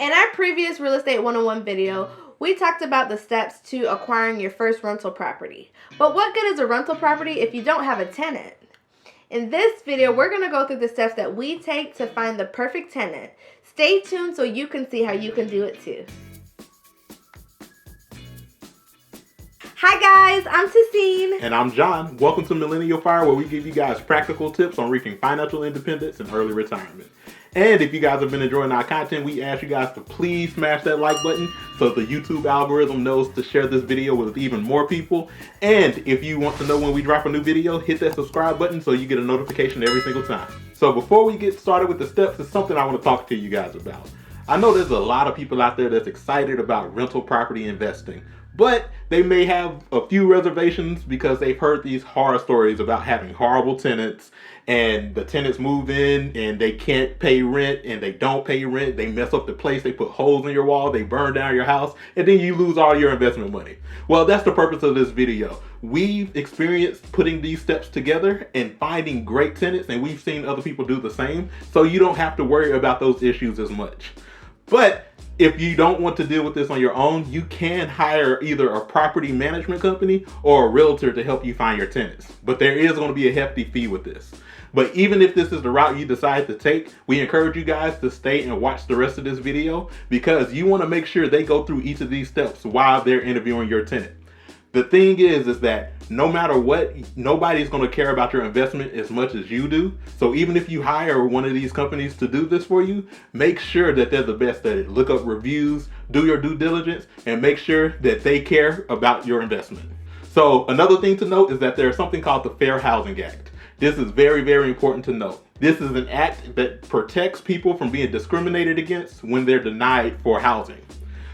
In our previous Real Estate 101 video, we talked about the steps to acquiring your first rental property. But what good is a rental property if you don't have a tenant? In this video, we're going to go through the steps that we take to find the perfect tenant. Stay tuned so you can see how you can do it too. Hi guys, I'm Tahseen. And I'm John. Welcome to Millennial E.I.R.E, where we give you guys practical tips on reaching financial independence and early retirement. And if you guys have been enjoying our content, we ask you guys to please smash that like button so the YouTube algorithm knows to share this video with even more people. And if you want to know when we drop a new video, hit that subscribe button so you get a notification every single time. So before we get started with the steps, it's something I want to talk to you guys about. I know there's a lot of people out there that's excited about rental property investing, but they may have a few reservations because they've heard these horror stories about having horrible tenants, and the tenants move in and they can't pay rent, and they don't pay rent, they mess up the place, they put holes in your wall, they burn down your house, and then you lose all your investment money. Well, that's the purpose of this video. We've experienced putting these steps together and finding great tenants, and we've seen other people do the same, so you don't have to worry about those issues as much. But if you don't want to deal with this on your own, you can hire either a property management company or a realtor to help you find your tenants. But there is going to be a hefty fee with this. But even if this is the route you decide to take, we encourage you guys to stay and watch the rest of this video because you want to make sure they go through each of these steps while they're interviewing your tenant. The thing is that no matter what, nobody's going to care about your investment as much as you do. So even if you hire one of these companies to do this for you, make sure that they're the best at it. Look up reviews, do your due diligence, and make sure that they care about your investment. So another thing to note is that there's something called the Fair Housing Act. This is very, very important to note. This is an act that protects people from being discriminated against when they're denied for housing.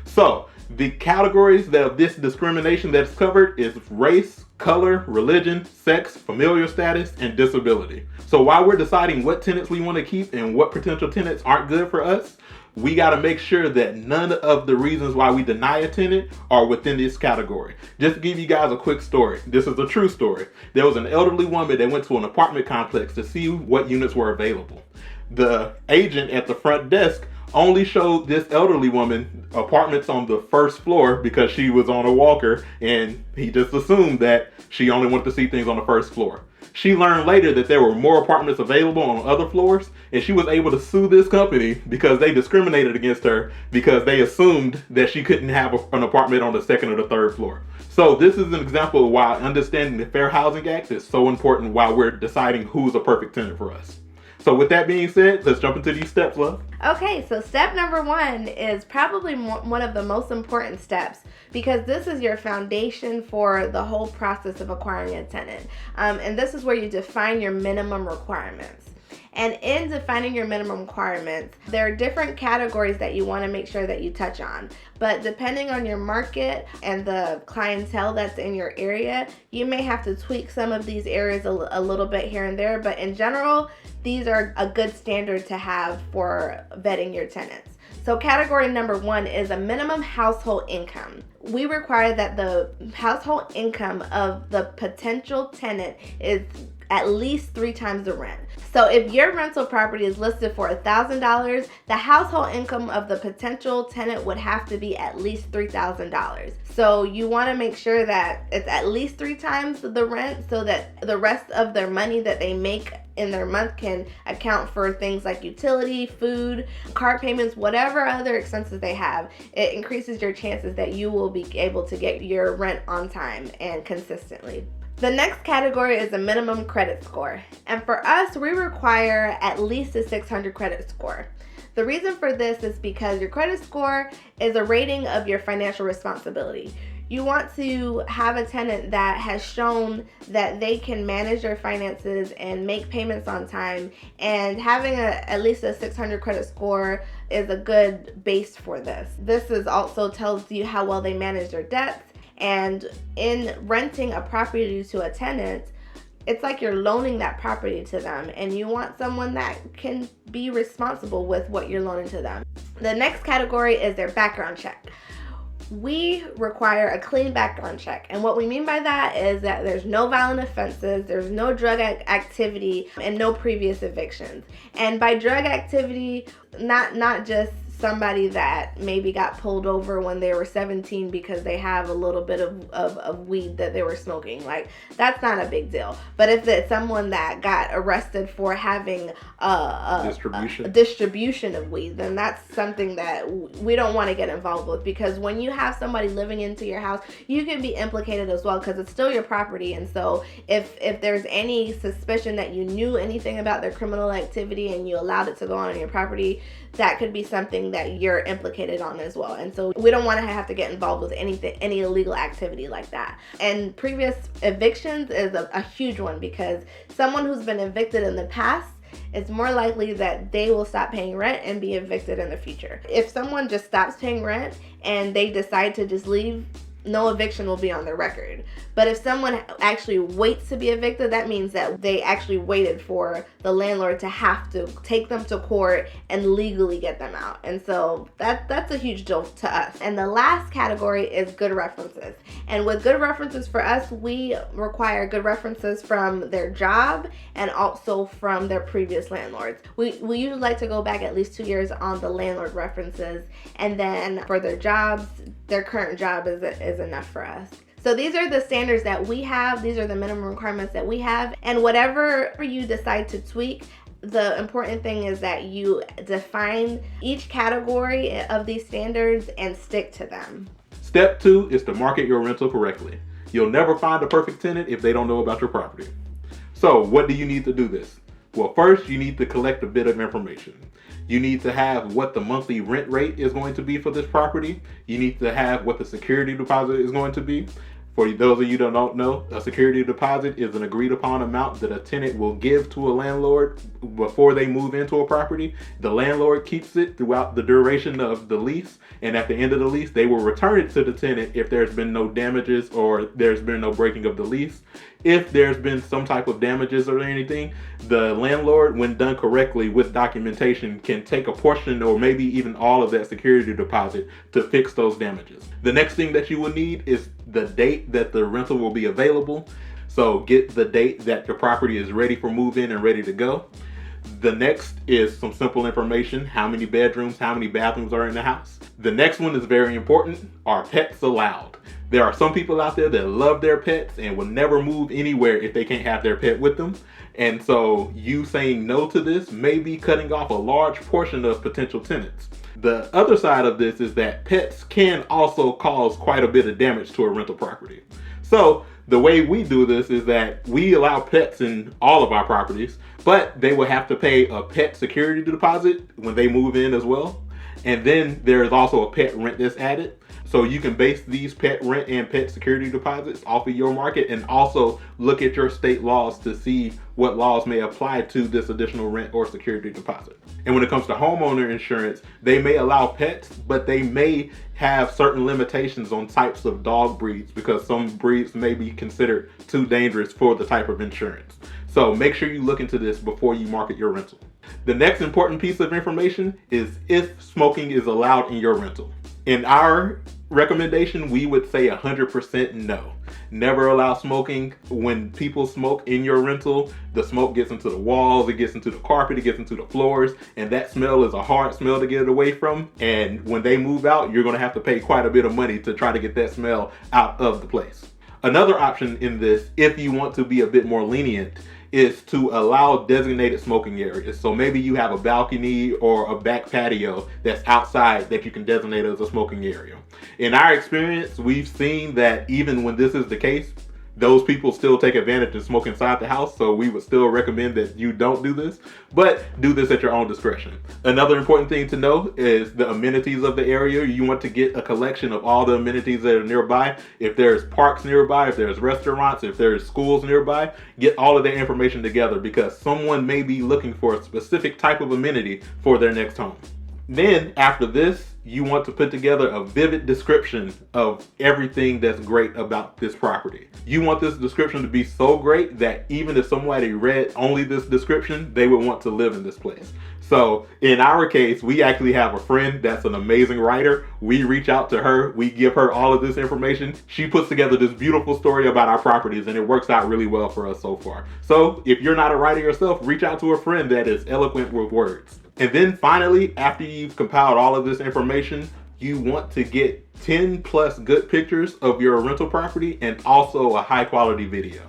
So the categories of this discrimination that's covered is race, color, religion, sex, familial status, and disability. So while we're deciding what tenants we want to keep and what potential tenants aren't good for us, we got to make sure that none of the reasons why we deny a tenant are within this category. Just to give you guys a quick story. This is a true story. There was an elderly woman that went to an apartment complex to see what units were available. The agent at the front desk only showed this elderly woman apartments on the first floor because she was on a walker, and he just assumed that she only wanted to see things on the first floor. She learned later that there were more apartments available on other floors, and she was able to sue this company because they discriminated against her because they assumed that she couldn't have an apartment on the second or the third floor. So this is an example of why understanding the Fair Housing Act is so important while we're deciding who's a perfect tenant for us. So with that being said, let's jump into these steps, love. Okay, so step number one is probably one of the most important steps because this is your foundation for the whole process of acquiring a tenant. And this is where you define your minimum requirements. And in defining your minimum requirements, there are different categories that you want to make sure that you touch on. But depending on your market and the clientele that's in your area, you may have to tweak some of these areas a little bit here and there. But in general, these are a good standard to have for vetting your tenants. So category number one is a minimum household income. We require that the household income of the potential tenant is at least 3 times the rent. So if your rental property is listed for $1,000, the household income of the potential tenant would have to be at least $3,000. So you want to make sure that it's at least 3 times the rent so that the rest of their money that they make in their month can account for things like utility, food, car payments, whatever other expenses they have. It increases your chances that you will be able to get your rent on time and consistently. The next category is a minimum credit score. And for us, we require at least a 600 credit score. The reason for this is because your credit score is a rating of your financial responsibility. You want to have a tenant that has shown that they can manage their finances and make payments on time, and having at least a 600 credit score is a good base for this. This also tells you how well they manage their debts. And in renting a property to a tenant, it's like you're loaning that property to them, and you want someone that can be responsible with what you're loaning to them. The next category is their background check. We require a clean background check, and what we mean by that is that there's no violent offenses, there's no drug activity, and no previous evictions. And by drug activity, not just somebody that maybe got pulled over when they were 17 because they have a little bit of weed that they were smoking. Like, that's not a big deal. But if it's someone that got arrested for having a distribution of weed, then that's something that we don't want to get involved with, because when you have somebody living into your house, you can be implicated as well, because it's still your property. And so if there's any suspicion that you knew anything about their criminal activity and you allowed it to go on your property, that could be something that you're implicated on as well. And so we don't want to have to get involved with any illegal activity like that. And previous evictions is a huge one, because someone who's been evicted in the past, it's more likely that they will stop paying rent and be evicted in the future. If someone just stops paying rent and they decide to just leave, no eviction will be on their record. But if someone actually waits to be evicted, that means that they actually waited for the landlord to have to take them to court and legally get them out. And so that's a huge deal to us. And the last category is good references. And with good references for us, we require good references from their job and also from their previous landlords. We usually like to go back at least 2 years on the landlord references, and then for their jobs, their current job is enough for us. So these are the standards that we have. These are the minimum requirements that we have. And whatever you decide to tweak, the important thing is that you define each category of these standards and stick to them. Step 2 is to market your rental correctly. You'll never find a perfect tenant if they don't know about your property. So what do you need to do this? Well, first you need to collect a bit of information. You need to have what the monthly rent rate is going to be for this property. You need to have what the security deposit is going to be. For those of you that don't know, a security deposit is an agreed upon amount that a tenant will give to a landlord before they move into a property. The landlord keeps it throughout the duration of the lease, and at the end of the lease, they will return it to the tenant if there's been no damages or there's been no breaking of the lease. If there's been some type of damages or anything, the landlord, when done correctly with documentation, can take a portion or maybe even all of that security deposit to fix those damages. The next thing that you will need is the date that the rental will be available. So get the date that your property is ready for move-in and ready to go. The next is some simple information: how many bedrooms, how many bathrooms are in the house. The next one is very important: are pets allowed? There are some people out there that love their pets and will never move anywhere if they can't have their pet with them. And so you saying no to this may be cutting off a large portion of potential tenants. The other side of this is that pets can also cause quite a bit of damage to a rental property. So the way we do this is that we allow pets in all of our properties, but they will have to pay a pet security deposit when they move in as well. And then there is also a pet rent that's added. So you can base these pet rent and pet security deposits off of your market, and also look at your state laws to see what laws may apply to this additional rent or security deposit. And when it comes to homeowner insurance, they may allow pets, but they may have certain limitations on types of dog breeds, because some breeds may be considered too dangerous for the type of insurance. So make sure you look into this before you market your rental. The next important piece of information is if smoking is allowed in your rental. In our recommendation, we would say 100% no. Never allow smoking. When people smoke in your rental, the smoke gets into the walls, it gets into the carpet, it gets into the floors, and that smell is a hard smell to get it away from. And when they move out, you're going to have to pay quite a bit of money to try to get that smell out of the place. Another option in this, if you want to be a bit more lenient, is to allow designated smoking areas. So maybe you have a balcony or a back patio that's outside that you can designate as a smoking area. In our experience, we've seen that even when this is the case, those people still take advantage and smoke inside the house. So we would still recommend that you don't do this, but do this at your own discretion. Another important thing to know is the amenities of the area. You want to get a collection of all the amenities that are nearby. If there's parks nearby, if there's restaurants, if there's schools nearby, get all of that information together, because someone may be looking for a specific type of amenity for their next home. Then after this, you want to put together a vivid description of everything that's great about this property. You want this description to be so great that even if somebody read only this description, they would want to live in this place. So in our case, we actually have a friend that's an amazing writer. We reach out to her, we give her all of this information. She puts together this beautiful story about our properties, and it works out really well for us so far. So if you're not a writer yourself, reach out to a friend that is eloquent with words. And then finally, after you've compiled all of this information, you want to get 10 plus good pictures of your rental property and also a high quality video.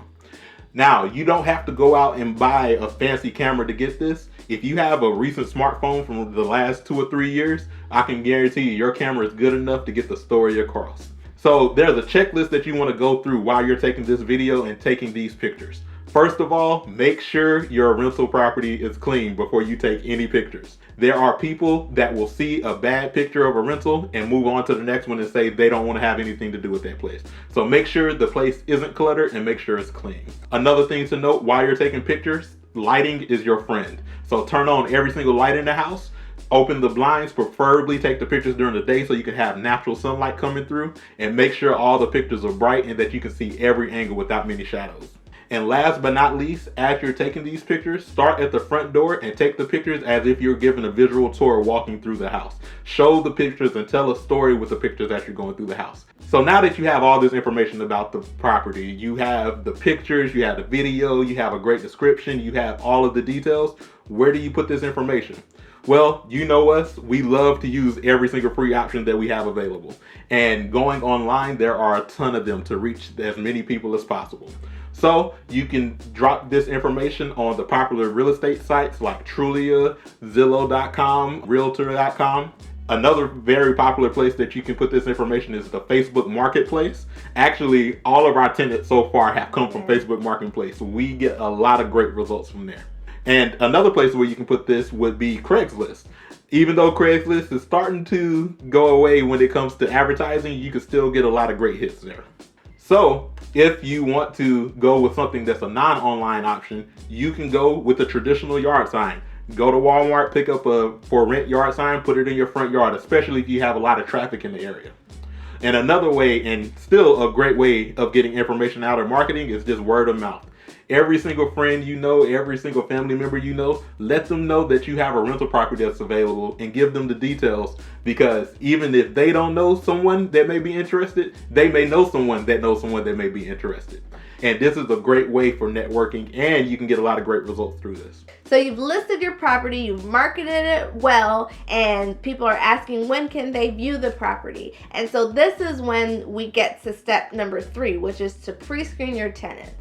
Now, you don't have to go out and buy a fancy camera to get this. If you have a recent smartphone from the last 2 or 3 years, I can guarantee you your camera is good enough to get the story across. So there's a checklist that you want to go through while you're taking this video and taking these pictures. First of all, make sure your rental property is clean before you take any pictures. There are people that will see a bad picture of a rental and move on to the next one and say they don't want to have anything to do with that place. So make sure the place isn't cluttered and make sure it's clean. Another thing to note while you're taking pictures, lighting is your friend. So turn on every single light in the house. Open the blinds, preferably take the pictures during the day so you can have natural sunlight coming through, and make sure all the pictures are bright and that you can see every angle without many shadows. And last but not least, as you're taking these pictures, start at the front door and take the pictures as if you're giving a visual tour walking through the house. Show the pictures and tell a story with the pictures as you're going through the house. So now that you have all this information about the property, you have the pictures, you have the video, you have a great description, you have all of the details, where do you put this information? Well, you know us, we love to use every single free option that we have available. And going online, there are a ton of them to reach as many people as possible. So you can drop this information on the popular real estate sites like Trulia, Zillow.com, Realtor.com. Another very popular place that you can put this information is the Facebook Marketplace. Actually, all of our tenants so far have come from Facebook Marketplace. We get a lot of great results from there. And another place where you can put this would be Craigslist. Even though Craigslist is starting to go away when it comes to advertising, you can still get a lot of great hits there. So if you want to go with something that's a non-online option, you can go with a traditional yard sign. Go to Walmart, pick up a for rent yard sign, put it in your front yard, especially if you have a lot of traffic in the area. And another way, and still a great way of getting information out or marketing, is just word of mouth. Every single friend you know, every single family member you know, let them know that you have a rental property that's available and give them the details, because even if they don't know someone that may be interested, they may know someone that knows someone that may be interested. And this is a great way for networking, and you can get a lot of great results through this. So you've listed your property, you've marketed it well, and people are asking when can they view the property. And so this is when we get to step number 3, which is to pre-screen your tenants.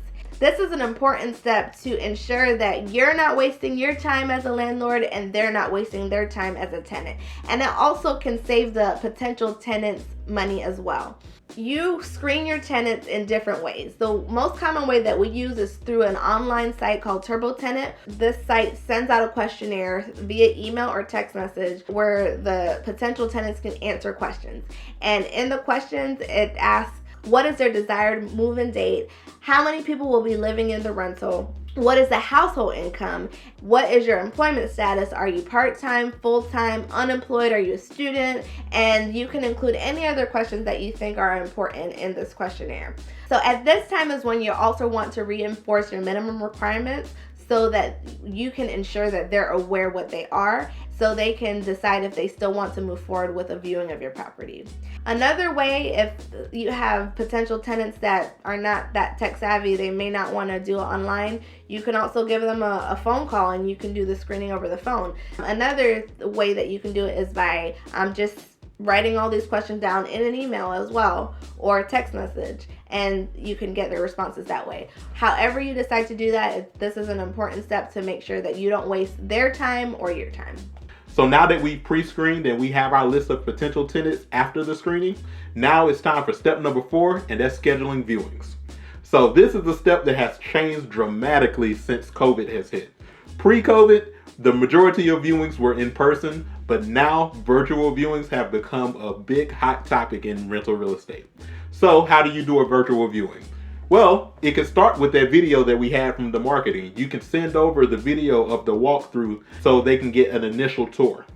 This is an important step to ensure that you're not wasting your time as a landlord and they're not wasting their time as a tenant. And it also can save the potential tenants money as well. You screen your tenants in different ways. The most common way that we use is through an online site called Tenant. This site sends out a questionnaire via email or text message where the potential tenants can answer questions. And in the questions, it asks, what is their desired move-in date? How many people will be living in the rental? What is the household income? What is your employment status? Are you part-time, full-time, unemployed? Are you a student? And you can include any other questions that you think are important in this questionnaire. So at this time is when you also want to reinforce your minimum requirements so that you can ensure that they're aware what they are, so they can decide if they still want to move forward with a viewing of your property. Another way, if you have potential tenants that are not that tech savvy, they may not want to do it online, you can also give them a phone call and you can do the screening over the phone. Another way that you can do it is by just writing all these questions down in an email as well, or a text message, and you can get their responses that way. However you decide to do that, this is an important step to make sure that you don't waste their time or your time. So now that we've pre-screened and we have our list of potential tenants after the screening, now it's time for step number 4, and that's scheduling viewings. So this is a step that has changed dramatically since COVID has hit. Pre-COVID, the majority of viewings were in person, but now virtual viewings have become a big hot topic in rental real estate. So how do you do a virtual viewing? Well, it can start with that video that we had from the marketing. You can send over the video of the walkthrough so they can get an initial tour.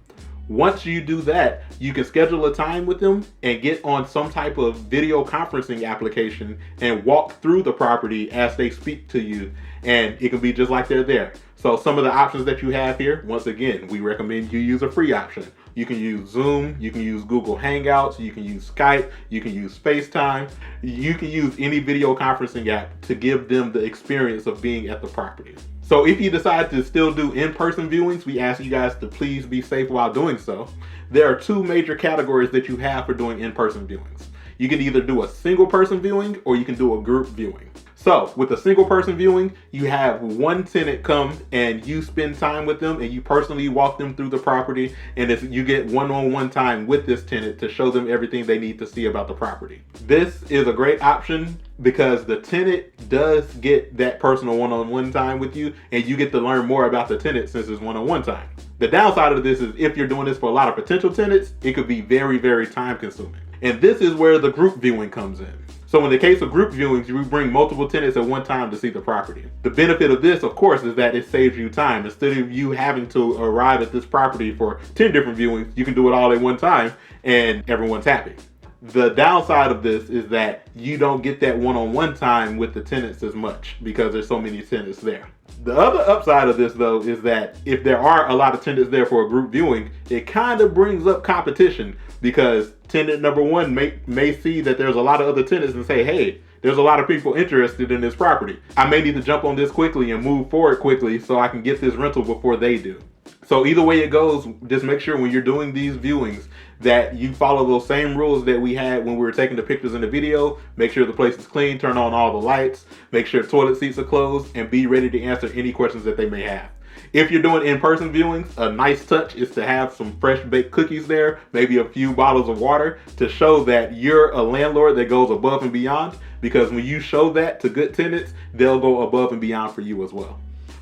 Once you do that, you can schedule a time with them and get on some type of video conferencing application and walk through the property as they speak to you, and it can be just like they're there. So some of the options that you have here, once again, we recommend you use a free option. You can use Zoom, you can use Google Hangouts, you can use Skype, you can use FaceTime, you can use any video conferencing app to give them the experience of being at the property. So if you decide to still do in-person viewings, we ask you guys to please be safe while doing so. There are two major categories that you have for doing in-person viewings. You can either do a single person viewing or you can do a group viewing. So with a single person viewing, you have one tenant come and you spend time with them and you personally walk them through the property, and you get one-on-one time with this tenant to show them everything they need to see about the property. This is a great option because the tenant does get that personal one-on-one time with you, and you get to learn more about the tenant since it's one-on-one time. The downside of this is if you're doing this for a lot of potential tenants, it could be very, very time consuming. And this is where the group viewing comes in. So in the case of group viewings, you bring multiple tenants at one time to see the property. The benefit of this, of course, is that it saves you time. Instead of you having to arrive at this property for 10 different viewings, you can do it all at one time and everyone's happy. The downside of this is that you don't get that one-on-one time with the tenants as much because there's so many tenants there. The other upside of this, though, is that if there are a lot of tenants there for a group viewing, it kind of brings up competition because tenant number one may see that there's a lot of other tenants and say, hey, there's a lot of people interested in this property. I may need to jump on this quickly and move forward quickly so I can get this rental before they do. So either way it goes, just make sure when you're doing these viewings that you follow those same rules that we had when we were taking the pictures in the video. Make sure the place is clean, turn on all the lights, make sure toilet seats are closed, and be ready to answer any questions that they may have. If you're doing in-person viewings, a nice touch is to have some fresh baked cookies there, maybe a few bottles of water to show that you're a landlord that goes above and beyond, because when you show that to good tenants, they'll go above and beyond for you as well.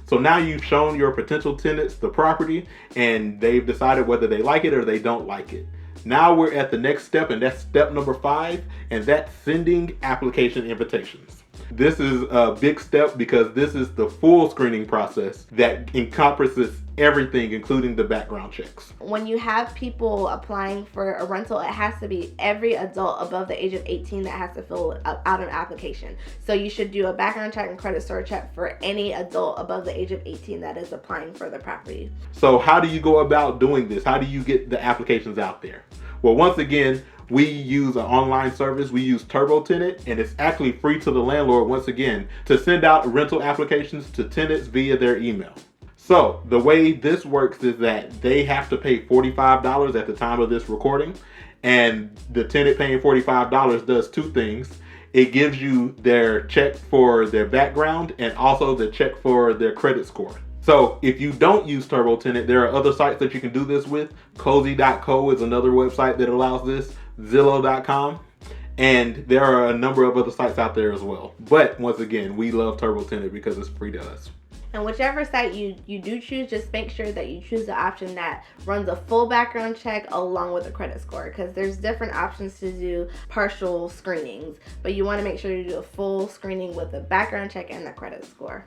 So now you've shown your potential tenants the property and they've decided whether they like it or they don't like it. Now we're at the next step, and that's step number 5, and that's sending application invitations. This is a big step because this is the full screening process that encompasses everything, including the background checks. When you have people applying for a rental, it has to be every adult above the age of 18 that has to fill out an application. So you should do a background check and credit score check for any adult above the age of 18 that is applying for the property. So how do you go about doing this? How do you get the applications out there? Well, once again, we use an online service. We use Tenant, and it's actually free to the landlord, once again, to send out rental applications to tenants via their email. So the way this works is that they have to pay $45 at the time of this recording, and the tenant paying $45 does two things. It gives you their check for their background and also the check for their credit score. So if you don't use Tenant, there are other sites that you can do this with. Cozy.co is another website that allows this. Zillow.com. And there are a number of other sites out there as well. But once again, we love Tenant because it's free to us. And whichever site you do choose, just make sure that you choose the option that runs a full background check along with a credit score, because there's different options to do partial screenings, but you want to make sure you do a full screening with a background check and the credit score.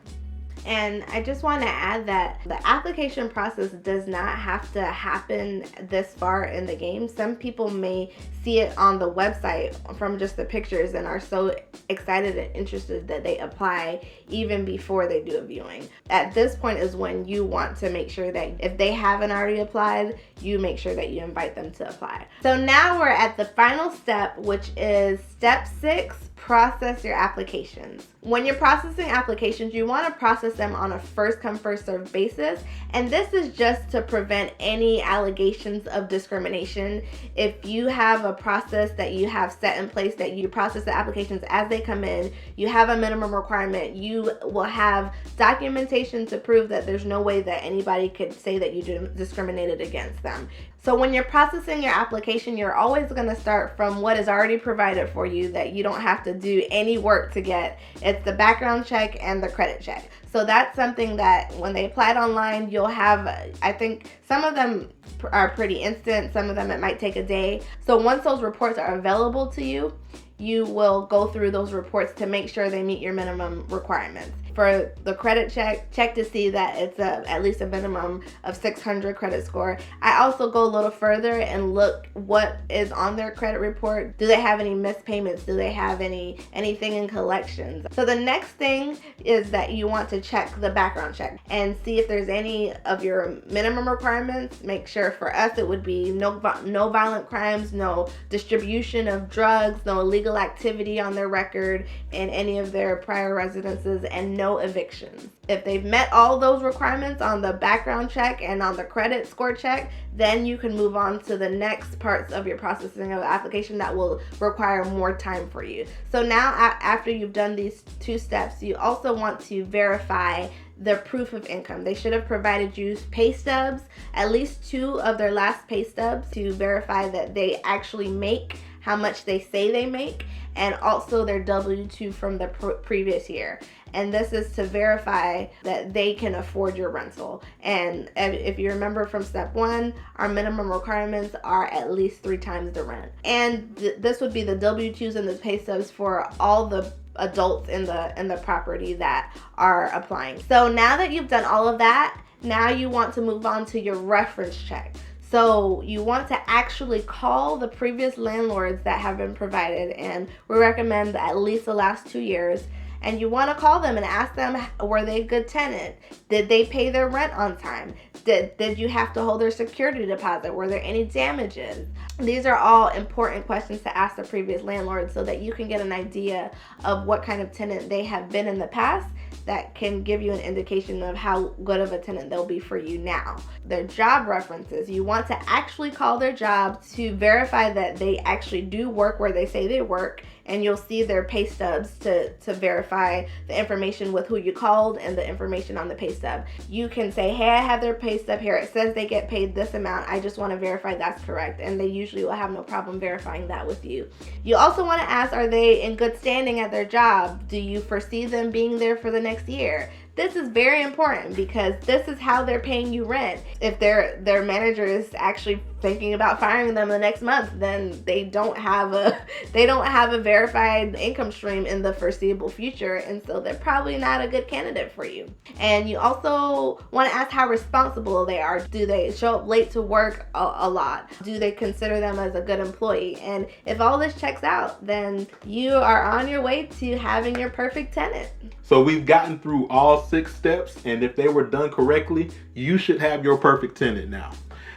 And I just want to add that the application process does not have to happen this far in the game. Some people may see it on the website from just the pictures and are so excited and interested that they apply even before they do a viewing. At this point is when you want to make sure that if they haven't already applied, you make sure that you invite them to apply. So now we're at the final step, which is step 6, process your applications. When you're processing applications, you want to process them on a first come first served basis, and this is just to prevent any allegations of discrimination. If you have a process that you have set in place that you process the applications as they come in, you have a minimum requirement, you will have documentation to prove that there's no way that anybody could say that you discriminated against them. So when you're processing your application, you're always going to start from what is already provided for you that you don't have to do any work to get. It's the background check and the credit check. So that's something that when they applied online, you'll have, I think some of them are pretty instant, some of them it might take a day. So once those reports are available to you, you will go through those reports to make sure they meet your minimum requirements. For the credit check to see that it's at least a minimum of 600 credit score. I also go a little further and look what is on their credit report. Do they have any missed payments? Do they have anything in collections? So the next thing is that you want to check the background check and see if there's any of your minimum requirements. Make sure, for us it would be no violent crimes, no distribution of drugs, no illegal activity on their record in any of their prior residences, and no evictions. If they've met all those requirements on the background check and on the credit score check, then you can move on to the next parts of your processing of the application that will require more time for you. So now after you've done these 2 steps, you also want to verify the proof of income. They should have provided you pay stubs, at least 2 of their last pay stubs, to verify that they actually make how much they say they make, and also their W-2 from the previous year. And this is to verify that they can afford your rental. And if you remember from step 1, our minimum requirements are at least 3 times the rent. And this would be the W-2s and the pay stubs for all the adults in the property that are applying. So now that you've done all of that, now you want to move on to your reference check. So you want to actually call the previous landlords that have been provided, and we recommend at least the last 2 years. And you want to call them and ask them, were they a good tenant? Did they pay their rent on time? Did you have to hold their security deposit? Were there any damages? These are all important questions to ask the previous landlord so that you can get an idea of what kind of tenant they have been in the past. That can give you an indication of how good of a tenant they'll be for you now. Their job references, you want to actually call their job to verify that they actually do work where they say they work, and you'll see their pay stubs to verify the information with who you called and the information on the pay stub. You can say, hey, I have their pay stub here. It says they get paid this amount. I just want to verify that's correct. And they usually will have no problem verifying that with you. You also want to ask, are they in good standing at their job? Do you foresee them being there for the next year? This is very important because this is how they're paying you rent. If their manager is actually thinking about firing them the next month, then they don't have a verified income stream in the foreseeable future, and so they're probably not a good candidate for you. And you also want to ask how responsible they are. Do they show up late to work a lot? Do they consider them as a good employee? And if all this checks out, then you are on your way to having your perfect tenant. So we've gotten through all 6 steps, and if they were done correctly, you should have your perfect tenant now.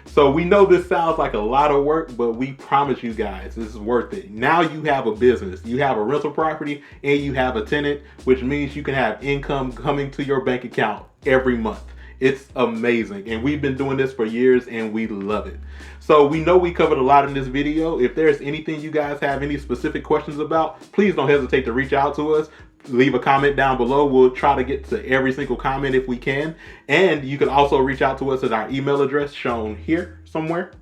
So we know this sounds like a lot of work, but we promise you guys this is worth it. Now you have a business, you have a rental property, and you have a tenant, which means you can have income coming to your bank account every month. It's amazing, and we've been doing this for years and we love it. So we know we covered a lot in this video. If there's anything you guys have any specific questions about, please don't hesitate to reach out to us. Leave a comment down below. We'll try to get to every single comment if we can. And you can also reach out to us at our email address shown here somewhere.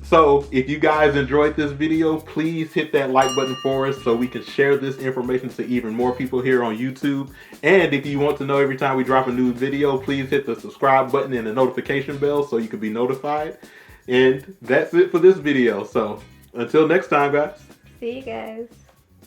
So if you guys enjoyed this video, please hit that like button for us so we can share this information to even more people here on YouTube. And if you want to know every time we drop a new video, please hit the subscribe button and the notification bell so you can be notified. And that's it for this video. So until next time, guys. See you guys.